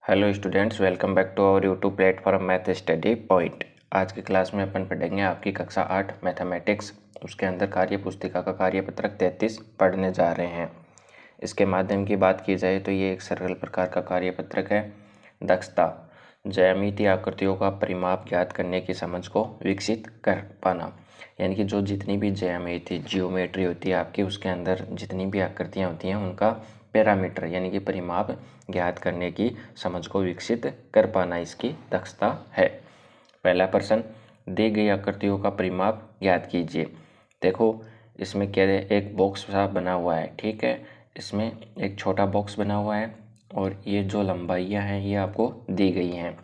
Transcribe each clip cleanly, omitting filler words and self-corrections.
Hello students, welcome back to our YouTube platform math study point. आज की class में अपन पढ़ेंगे आपकी कक्षा 8 मैथमेटिक्स, उसके अंदर कार्य पुस्तिका का कार्यपत्रक 33 पढ़ने जा रहे हैं। इसके माध्यम की बात की जाए तो ये एक सरल प्रकार का कार्यपत्रक है। दक्षता, ज्यामितीय आकृतियों का परिमाप ज्ञात करने की समझ को विकसित कर पाना, यानी कि जो जितनी भी जियोमेट्री होती है आपकी, उसके अंदर जितनी भी आकृतियाँ होती हैं उनका पैरामीटर यानी कि परिमाप ज्ञात करने की समझ को विकसित कर पाना इसकी दक्षता है। पहला प्रश्न, दी गई आकृतियों का परिमाप ज्ञात कीजिए। देखो इसमें क्या है, एक बॉक्स सा बना हुआ है, ठीक है। इसमें एक छोटा बॉक्स बना हुआ है और ये जो लंबाइयाँ हैं ये आपको दी गई हैं।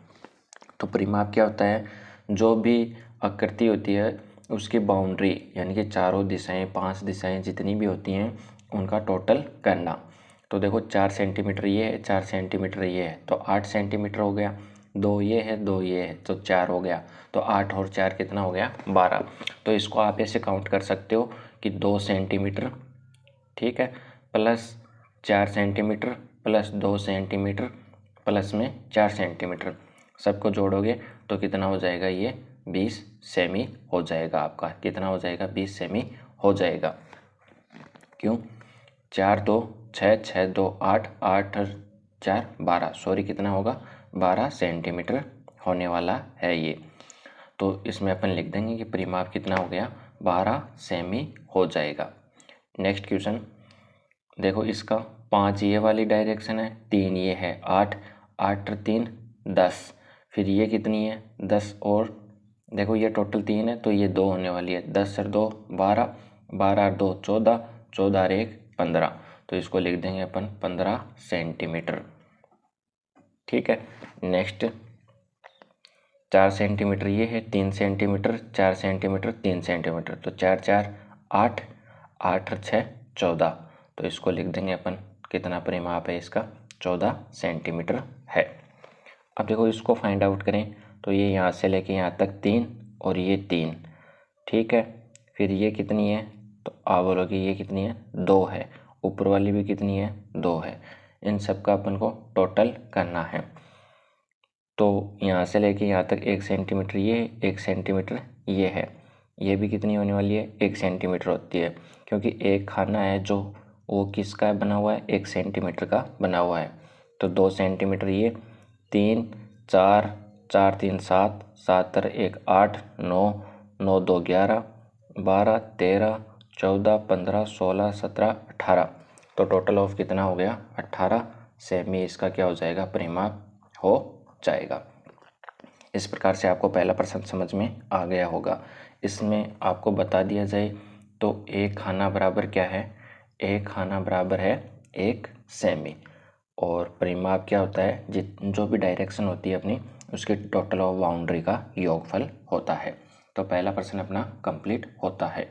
तो परिमाप क्या होता है, जो भी आकृति होती है उसकी बाउंड्री यानी कि चारों दिशाएं, 5 दिशाएं जितनी भी होती हैं उनका टोटल करना। तो देखो 4 सेंटीमीटर ये है, 4 सेंटीमीटर ये है, तो 8 सेंटीमीटर हो गया। 2 ये है, 2 ये है, तो 4 हो गया। तो 8 और 4 कितना हो गया, 12। तो इसको आप ऐसे काउंट कर सकते हो कि 2 सेंटीमीटर, ठीक है, plus 4 centimetre plus 2 centimetre plus में 4 सेंटीमीटर, सबको जोड़ोगे तो कितना हो जाएगा, ये 20 सेमी हो जाएगा। आपका कितना हो जाएगा, 20 सेमी हो जाएगा। क्यों, 4 2 6, 6 2 8, 8 और 4 12, सॉरी कितना होगा, 12 सेंटीमीटर होने वाला है ये। तो इसमें अपन लिख देंगे कि परिमाप कितना हो गया, 12 सेमी हो जाएगा। नेक्स्ट क्वेश्चन देखो, इसका 5 ये वाली डायरेक्शन है, 3 ये है, 8 8 और 3 10, फिर ये कितनी है 10, और देखो ये टोटल 3 है तो ये 2 होने वाली है, 10 और 2 12, 12 और 2 14, 14 और 1 15, तो इसको लिख देंगे अपन 15 सेंटीमीटर, ठीक है। नेक्स्ट 4 सेंटीमीटर ये है, 3 सेंटीमीटर, 4 सेंटीमीटर, 3 सेंटीमीटर, तो 4 4 8, 8 और 6 14, तो इसको लिख देंगे अपन, कितना परिमाप है इसका, 14 सेंटीमीटर है। अब देखो इसको फाइंड आउट करें तो ये यहाँ से लेके यहाँ तक 3 और ये 3, ठीक है। फिर ये कितनी है, तो आप बोलोगे ये कितनी है, 2 है। ऊपर वाली भी कितनी है, 2 है। इन सब का अपन को टोटल करना है। तो यहाँ से लेके यहाँ तक 1 सेंटीमीटर ये है, 1 सेंटीमीटर ये है, ये भी कितनी होने वाली है, 1 सेंटीमीटर होती है, क्योंकि एक खाना है जो वो किसका बना हुआ है, 1 सेंटीमीटर का बना हुआ है। तो 2 सेंटीमीटर ये, 3 4, 4 3 7, 7 और 1 8, 9 9 2 11, 12 13 14 15 16 17 18, तो टोटल ऑफ कितना हो गया, 18 सेमी इसका क्या हो जाएगा, परिमाप हो जाएगा। इस प्रकार से आपको पहला प्रश्न समझ में आ गया होगा। इसमें आपको बता दिया जाए तो एक खाना बराबर क्या है, एक खाना बराबर है 1 सेमी, और परिमाप क्या होता है, जो भी डायरेक्शन होती है अपनी, उसके टोटल ऑफ बाउंड्री का योगफल होता है। तो पहला प्रश्न अपना कंप्लीट होता है।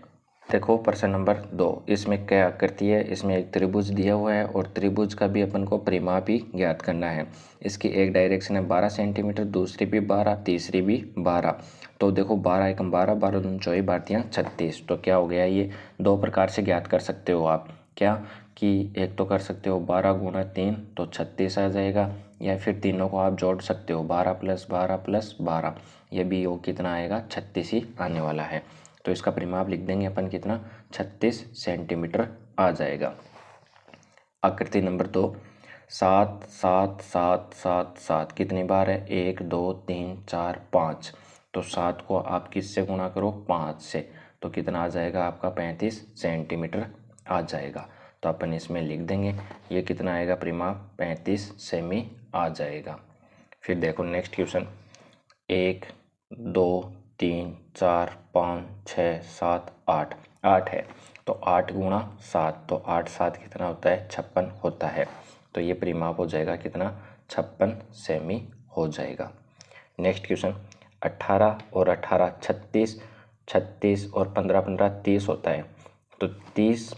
देखो प्रश्न नंबर 2, इसमें क्या आकृति है, इसमें एक त्रिभुज दिया हुआ है और त्रिभुज का भी अपन को परिमाप ही ज्ञात करना है। इसकी एक डायरेक्शन है 12 सेंटीमीटर, दूसरी भी 12, तीसरी भी 12। तो देखो 12 एकम 12, 12 दूनी 24, 12 36, तो क्या हो गया, ये दो प्रकार से ज्ञात कर सकते हो आप। क्या कि एक तो कर सकते हो 12 गुणा 3 तो 36 आ जाएगा, या फिर तीनों को आप जोड़ सकते हो 12 प्लस 12 प्लस 12, ये भी योग कितना आएगा, 36 ही आने वाला है। तो इसका परिमाप लिख देंगे अपन कितना, 36 सेंटीमीटर आ जाएगा। आकृति नंबर 2, 7 7 7 7 7 कितनी बार है, 1 2 3 4 5, तो 7 को आप किससे गुणा करो, 5 से, तो कितना आ जाएगा आपका, 35 सेंटीमीटर आ जाएगा। तो अपन इसमें लिख देंगे ये कितना आएगा परिमाप, 35 सेमी आ जाएगा। फिर देखो नेक्स्ट क्वेश्चन, 1 2 3 4 5 6 7 8, 8 है, तो 8 गुणा 7, तो 8 7 कितना होता है, 56 होता है, तो ये परिमाप हो जाएगा कितना, 56 सेमी हो जाएगा। नेक्स्ट क्वेश्चन, 18 और 18 36, 36 और 15 15 30 होता है, तो 30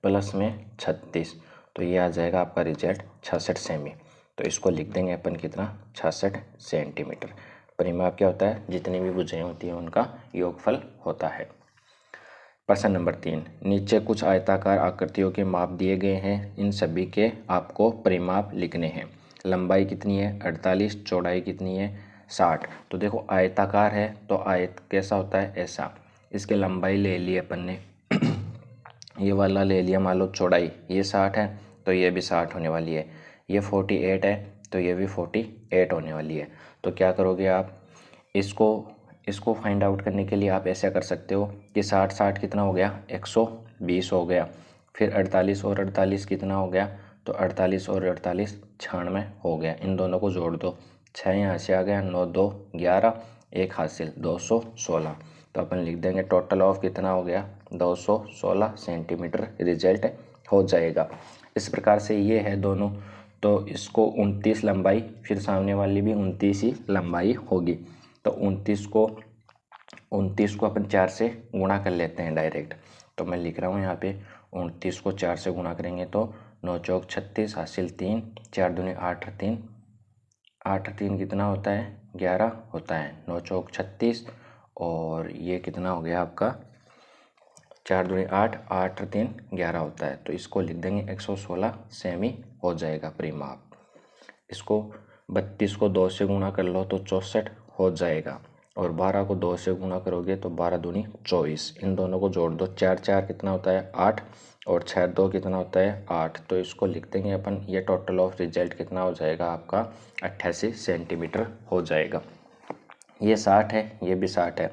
प्लस में 36, तो ये आ जाएगा आपका रिजल्ट 66 सेमी। तो इसको लिख देंगे अपन कितना, 66 सेंटीमीटर। परिमाप क्या होता है, जितनी भी भुजाएं होती हैं उनका योगफल होता है। प्रश्न नंबर 3, नीचे कुछ आयताकार आकृतियों के माप दिए गए हैं, इन सभी के आपको परिमाप लिखने हैं। लंबाई कितनी है 48, चौड़ाई कितनी है 60। तो देखो आयताकार है तो आयत कैसा होता है ऐसा। इसके लंबाई ले ली अपन ने ये वाला ले लिया, मान लो चौड़ाई ये 60 है तो ये भी 60 होने वाली है, ये 48 है तो ये भी 48 होने वाली है। तो क्या करोगे आप, इसको फाइंड आउट करने के लिए आप ऐसा कर सकते हो कि 60 कितना हो गया 120 हो गया, फिर 48 और 48 कितना हो गया, तो 48 और 48 96 हो गया। इन दोनों को जोड़ दो, 6 यहाँ से आ गया, 9 2 11, एक हासिल 216। तो अपन लिख देंगे टोटल ऑफ कितना हो गया 216 सेंटीमीटर रिजल्ट हो जाएगा। इस प्रकार से ये है दोनों, तो इसको 29 लंबाई, फिर सामने वाली भी 29 ही लंबाई होगी। तो 29 को अपन 4 से गुणा कर लेते हैं डायरेक्ट। तो मैं लिख रहा हूँ यहाँ पे 29 को 4 से गुणा करेंगे तो 9 चौक 36 हासिल 3, 4 दूनी 8 3, 8 3 कितना होता है 11 होता है, 9 चौक 36 और ये कितना हो गया आपका 4 दूनी 8, 8 3 11 होता है। तो इसको लिख देंगे 116 सेमी हो जाएगा परिमाप। इसको 32 को 2 से गुणा कर लो तो 64 हो जाएगा, और 12 को 2 से गुणा करोगे तो 12 दूनी 24। इन दोनों को जोड़ दो, 4 4 कितना होता है 8 और 6 2 कितना होता है 8। तो इसको लिख देंगे अपन, ये टोटल ऑफ रिजल्ट कितना हो जाएगा आपका 88 सेंटीमीटर हो जाएगा। ये 60 है ये भी 60 है,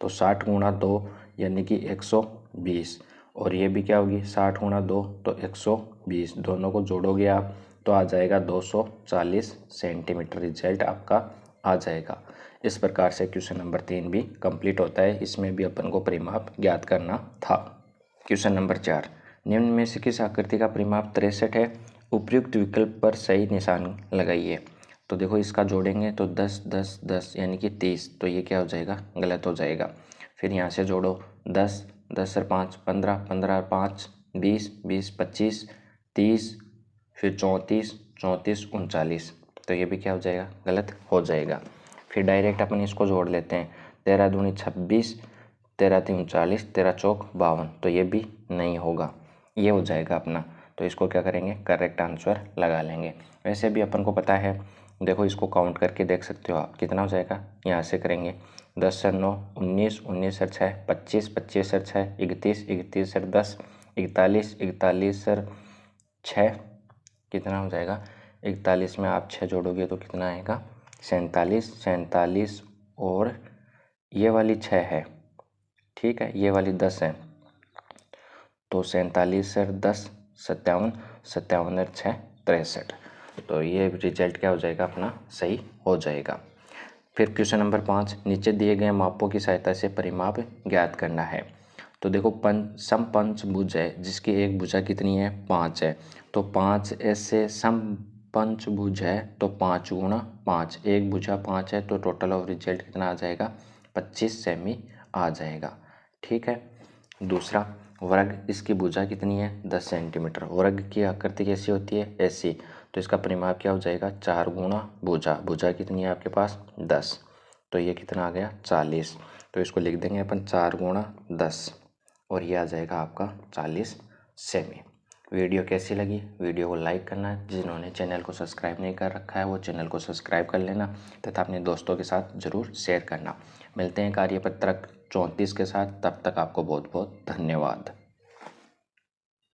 तो 60 गुणा 2 यानी कि 120, और ये भी क्या होगी 60 गुणा 2 तो 120, दोनों को जोड़ोगे आप तो आ जाएगा 240 सेंटीमीटर रिजल्ट आपका आ जाएगा। इस प्रकार से क्वेश्चन नंबर 3 भी कंप्लीट होता है। इसमें भी अपन को परिमाप ज्ञात करना था। क्वेश्चन नंबर 4, निम्न में से किस आकृति का परिमाप 63 है, उपयुक्त विकल्प पर सही निशान लगाइए। तो देखो इसका जोड़ेंगे तो 10 10 10 यानी कि 30, तो ये क्या हो जाएगा गलत हो जाएगा। फिर यहाँ से जोड़ो 10 10 और 5 15, 15 और 5 20, 20 25 30, फिर 34 34 39, तो ये भी क्या हो जाएगा गलत हो जाएगा। फिर डायरेक्ट अपन इसको जोड़ लेते हैं, 13 दूनी 26, 13 3 39, 13 चौक 52, तो ये भी नहीं होगा, ये हो जाएगा अपना। तो इसको क्या करेंगे करेक्ट आंसर लगा लेंगे। वैसे भी अपन को पता है, देखो इसको काउंट करके देख सकते हो आप कितना हो जाएगा। यहाँ से करेंगे 10 sir 9 19, 19 sir 6 25, 25 sir 6 31, 31 sir 10 41, 41 sir 6 कितना हो जाएगा 41 में आप 6 जोड़ोगे तो कितना आएगा 47, 47 और ये वाली 6 है, ठीक है, ये वाली 10 है, तो 47 सर 10 57, 57 और 6 63, तो ये रिजल्ट क्या हो जाएगा अपना सही हो जाएगा। फिर क्वेश्चन नंबर 5, नीचे दिए गए मापों की सहायता से परिमाप ज्ञात करना है। तो देखो समपंचभुज है जिसकी एक भुजा कितनी है 5 है, तो 5 ऐसे समपंचभुज है तो 5 गुणा 5, एक भुजा 5 है तो टोटल ऑफ रिजल्ट कितना आ जाएगा 25 सेमी आ जाएगा, ठीक है। दूसरा वर्ग, इसकी भुजा कितनी है 10 सेंटीमीटर, वर्ग की आकृति कैसी होती है ऐसी, तो इसका परिमाप क्या हो जाएगा 4 गुणा भुजा, भुजा कितनी है आपके पास 10, तो ये कितना आ गया 40, तो इसको लिख देंगे अपन 4 गुणा 10 और ये आ जाएगा आपका 40 सेमी। वीडियो कैसी लगी, वीडियो को लाइक करना, जिन्होंने चैनल को सब्सक्राइब नहीं कर रखा है वो चैनल को सब्सक्राइब कर लेना तथा अपने दोस्तों के साथ ज़रूर शेयर करना। मिलते हैं कार्यपत्रक 34 के साथ, तब तक आपको बहुत बहुत धन्यवाद।